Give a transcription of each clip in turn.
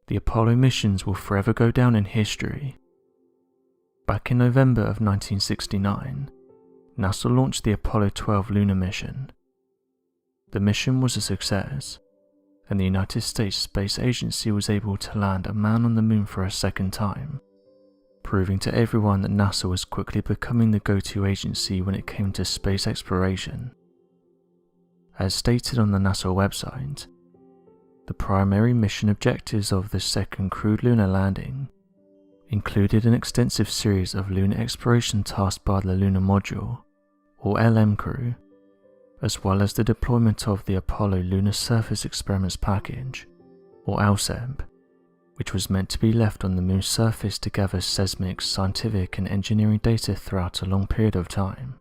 The Apollo missions will forever go down in history. Back in November of 1969, NASA launched the Apollo 12 lunar mission. The mission was a success, and the United States Space Agency was able to land a man on the moon for a second time, proving to everyone that NASA was quickly becoming the go-to agency when it came to space exploration. As stated on the NASA website, the primary mission objectives of the second crewed lunar landing included an extensive series of lunar exploration tasks by the Lunar Module, or LM crew, as well as the deployment of the Apollo Lunar Surface Experiments Package, or ALSEP, which was meant to be left on the moon's surface to gather seismic, scientific and engineering data throughout a long period of time.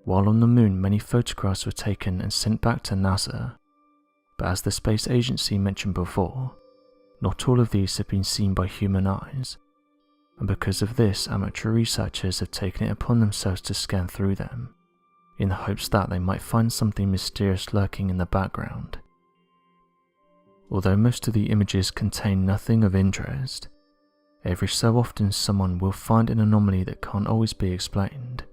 While on the moon, many photographs were taken and sent back to NASA, but as the space agency mentioned before, not all of these have been seen by human eyes, and because of this, amateur researchers have taken it upon themselves to scan through them, in the hopes that they might find something mysterious lurking in the background. Although most of the images contain nothing of interest, every so often someone will find an anomaly that can't always be explained.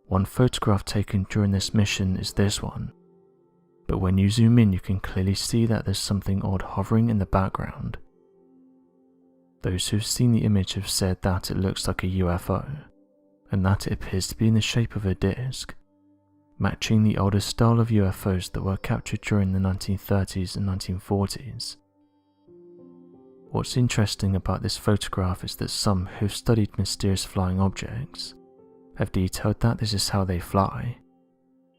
One photograph taken during this mission is this one, but when you zoom in you can clearly see that there's something odd hovering in the background. Those who've seen the image have said that it looks like a UFO, and that it appears to be in the shape of a disc, matching the older style of UFOs that were captured during the 1930s and 1940s. What's interesting about this photograph is that some who've studied mysterious flying objects have detailed that this is how they fly,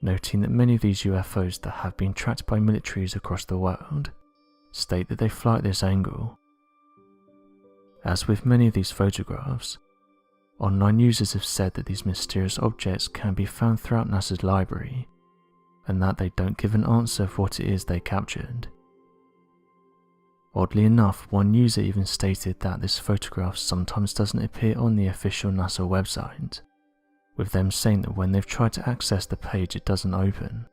noting that many of these UFOs that have been tracked by militaries across the world state that they fly at this angle. As with many of these photographs, online users have said that these mysterious objects can be found throughout NASA's library, and that they don't give an answer for what it is they captured. Oddly enough, one user even stated that this photograph sometimes doesn't appear on the official NASA website, with them saying that when they've tried to access the page it doesn't open.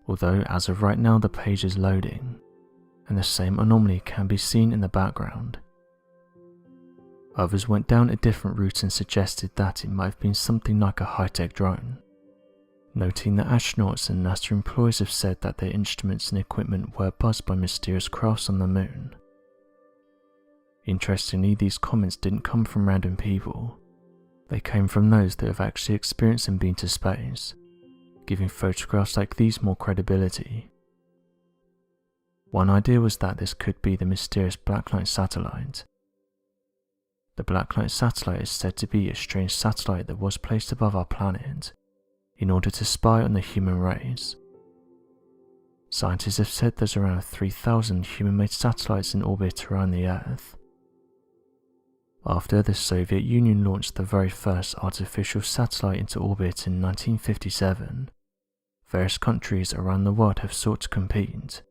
Although as of right now the page is loading, and the same anomaly can be seen in the background. Others went down a different route and suggested that it might have been something like a high-tech drone, noting that astronauts and NASA employees have said that their instruments and equipment were buzzed by mysterious crafts on the moon. Interestingly, these comments didn't come from random people. They came from those that have actually experienced and been to space, giving photographs like these more credibility. One idea was that this could be the mysterious Blacklight satellite. The Blacklight satellite is said to be a strange satellite that was placed above our planet in order to spy on the human race. Scientists have said there's around 3,000 human-made satellites in orbit around the Earth. After the Soviet Union launched the very first artificial satellite into orbit in 1957, various countries around the world have sought to compete,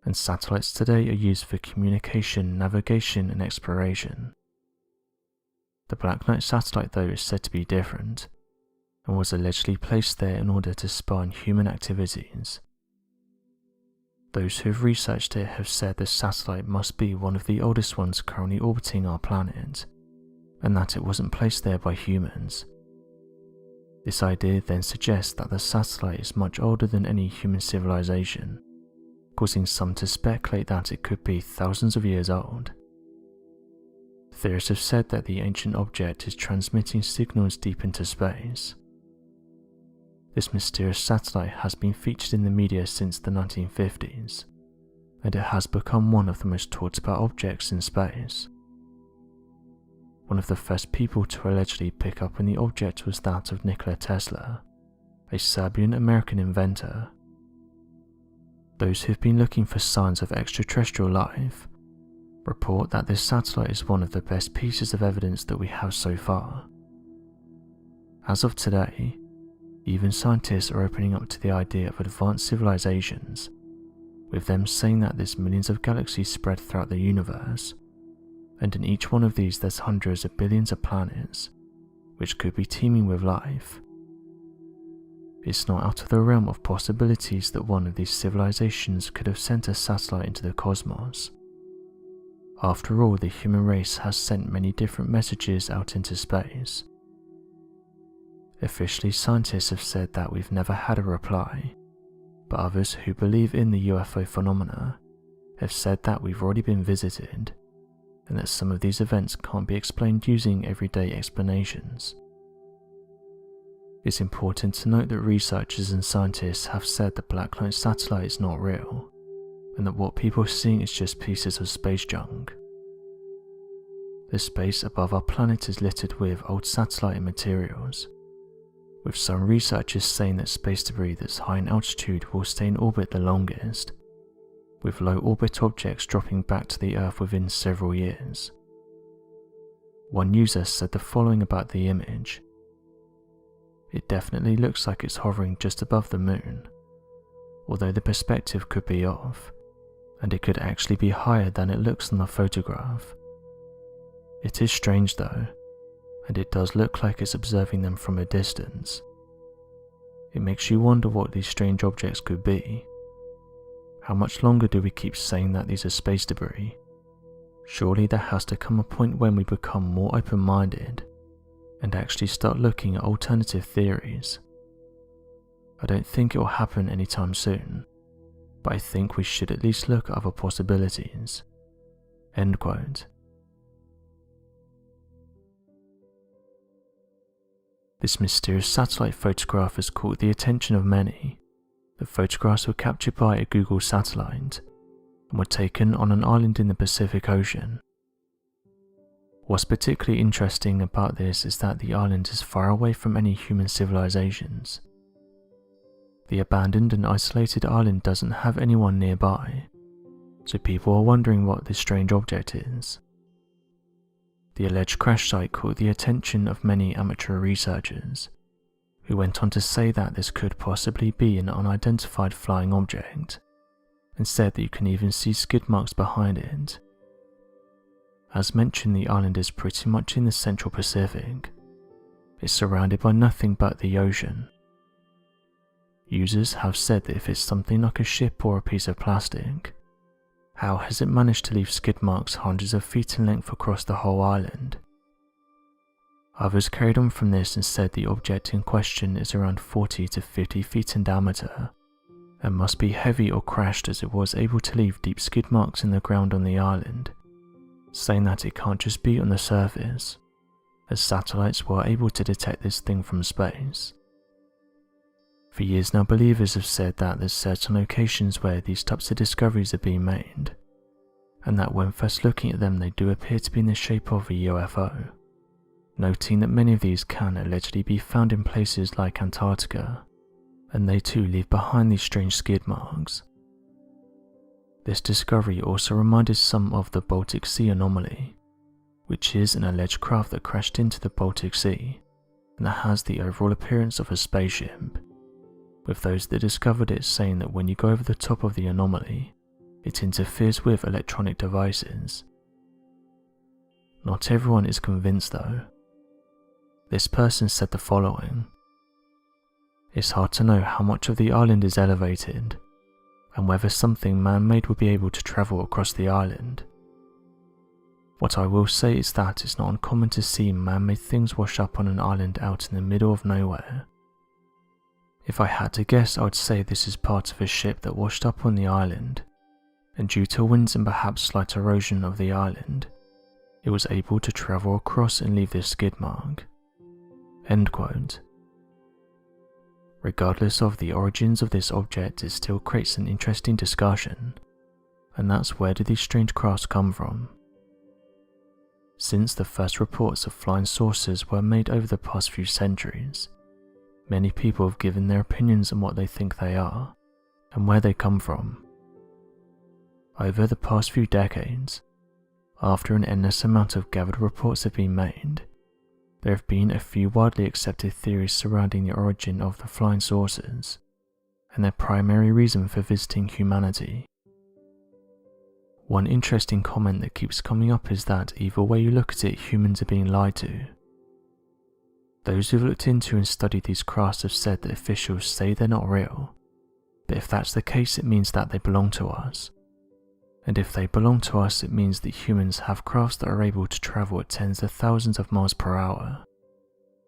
and satellites today are used for communication, navigation and exploration. The Blacklight satellite though is said to be different, and was allegedly placed there in order to spy on human activities. Those who have researched it have said this satellite must be one of the oldest ones currently orbiting our planet, and that it wasn't placed there by humans. This idea then suggests that the satellite is much older than any human civilization, causing some to speculate that it could be thousands of years old. Theorists have said that the ancient object is transmitting signals deep into space. This mysterious satellite has been featured in the media since the 1950s, and it has become one of the most talked about objects in space. One of the first people to allegedly pick up on the object was that of Nikola Tesla, a Serbian-American inventor. Those who have been looking for signs of extraterrestrial life report that this satellite is one of the best pieces of evidence that we have so far. As of today, even scientists are opening up to the idea of advanced civilizations, with them saying that there's millions of galaxies spread throughout the universe, and in each one of these there's hundreds of billions of planets, which could be teeming with life. it's not out of the realm of possibilities that one of these civilizations could have sent a satellite into the cosmos. After all, the human race has sent many different messages out into space. Officially, scientists have said that we've never had a reply, but others who believe in the UFO phenomena have said that we've already been visited, and that some of these events can't be explained using everyday explanations. It's important to note that researchers and scientists have said the Black Light satellite is not real, and that what people are seeing is just pieces of space junk. The space above our planet is littered with old satellite materials, with some researchers saying that space debris that's high in altitude will stay in orbit the longest, with low orbit objects dropping back to the Earth within several years. One user said the following about the image: "It definitely looks like it's hovering just above the moon, although the perspective could be off, and it could actually be higher than it looks on the photograph. It is strange though, and it does look like it's observing them from a distance. It makes you wonder what these strange objects could be. How much longer do we keep saying that these are space debris? Surely there has to come a point when we become more open-minded and actually start looking at alternative theories. I don't think it will happen anytime soon, but I think we should at least look at other possibilities." End quote. This mysterious satellite photograph has caught the attention of many. The photographs were captured by a Google satellite and were taken on an island in the Pacific Ocean. What's particularly interesting about this is that the island is far away from any human civilizations. The abandoned and isolated island doesn't have anyone nearby, so people are wondering what this strange object is. The alleged crash site caught the attention of many amateur researchers, who went on to say that this could possibly be an unidentified flying object, and said that you can even see skid marks behind it. As mentioned, the island is pretty much in the central Pacific. It's surrounded by nothing but the ocean. Users have said that if it's something like a ship or a piece of plastic, how has it managed to leave skid marks hundreds of feet in length across the whole island? Others carried on from this and said the object in question is around 40 to 50 feet in diameter, and must be heavy or crashed, as it was able to leave deep skid marks in the ground on the island, saying that it can't just be on the surface, as satellites were able to detect this thing from space. For years now, believers have said that there's certain locations where these types of discoveries are being made, and that when first looking at them they do appear to be in the shape of a UFO, noting that many of these can allegedly be found in places like Antarctica, and they too leave behind these strange skid marks. This discovery also reminded some of the Baltic Sea anomaly, which is an alleged craft that crashed into the Baltic Sea, and that has the overall appearance of a spaceship, with those that discovered it saying that when you go over the top of the anomaly, it interferes with electronic devices. Not everyone is convinced though. This person said the following: "It's hard to know how much of the island is elevated, and whether something man-made would be able to travel across the island. What I will say is that it's not uncommon to see man-made things wash up on an island out in the middle of nowhere. If I had to guess, I would say this is part of a ship that washed up on the island, and due to winds and perhaps slight erosion of the island, it was able to travel across and leave this skid mark." End quote. Regardless of the origins of this object, it still creates an interesting discussion, and that's where do these strange crafts come from? Since the first reports of flying saucers were made over the past few centuries, many people have given their opinions on what they think they are, and where they come from. Over the past few decades, after an endless amount of gathered reports have been made, there have been a few widely accepted theories surrounding the origin of the flying saucers, and their primary reason for visiting humanity. One interesting comment that keeps coming up is that either way you look at it, humans are being lied to. Those who've looked into and studied these crafts have said that officials say they're not real, but if that's the case, it means that they belong to us. And if they belong to us, it means that humans have crafts that are able to travel at tens of thousands of miles per hour,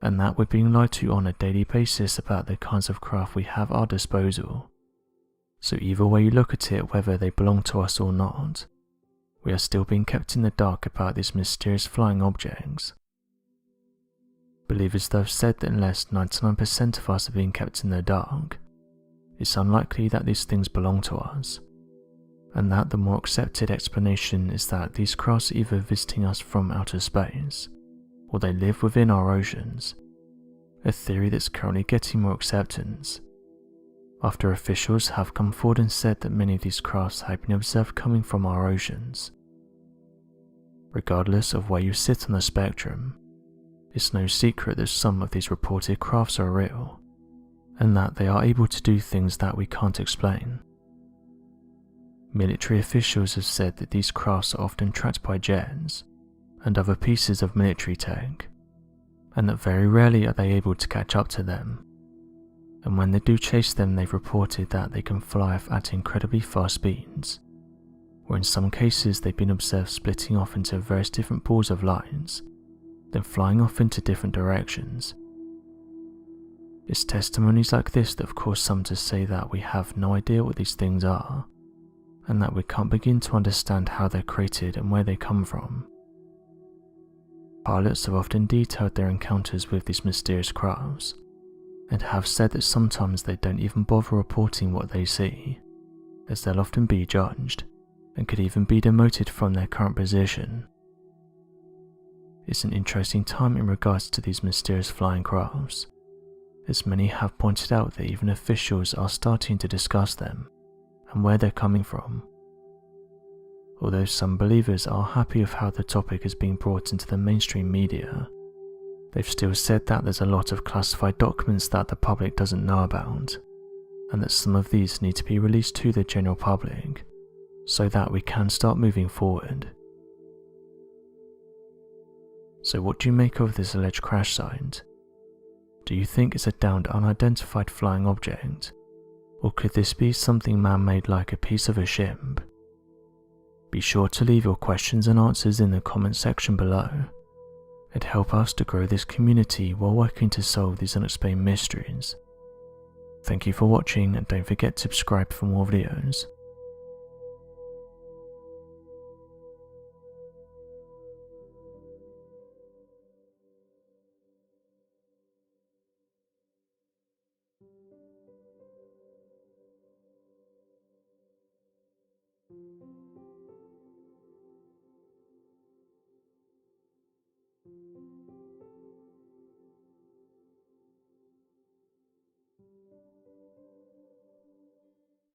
and that we're being lied to on a daily basis about the kinds of craft we have at our disposal. So either way you look at it, whether they belong to us or not, we are still being kept in the dark about these mysterious flying objects. Believers though have said that unless 99% of us are being kept in the dark, it's unlikely that these things belong to us, and that the more accepted explanation is that these crafts are either visiting us from outer space, or they live within our oceans, a theory that's currently getting more acceptance, after officials have come forward and said that many of these crafts have been observed coming from our oceans. Regardless of where you sit on the spectrum, it's no secret that some of these reported crafts are real, and that they are able to do things that we can't explain. Military officials have said that these crafts are often tracked by jets and other pieces of military tech, and that very rarely are they able to catch up to them. And when they do chase them, they've reported that they can fly at incredibly fast speeds, or in some cases they've been observed splitting off into various different balls of light, then flying off into different directions. It's testimonies like this that have caused some to say that we have no idea what these things are, and that we can't begin to understand how they're created and where they come from. Pilots have often detailed their encounters with these mysterious crafts, and have said that sometimes they don't even bother reporting what they see, as they'll often be judged, and could even be demoted from their current position. It's an interesting time in regards to these mysterious flying crafts, as many have pointed out that even officials are starting to discuss them, and where they're coming from. Although some believers are happy with how the topic is being brought into the mainstream media, they've still said that there's a lot of classified documents that the public doesn't know about, and that some of these need to be released to the general public, so that we can start moving forward. So what do you make of this alleged crash site? Do you think it's a downed unidentified flying object, or could this be something man-made like a piece of a ship? Be sure to leave your questions and answers in the comment section below, and help us to grow this community while working to solve these unexplained mysteries. Thank you for watching, and don't forget to subscribe for more videos.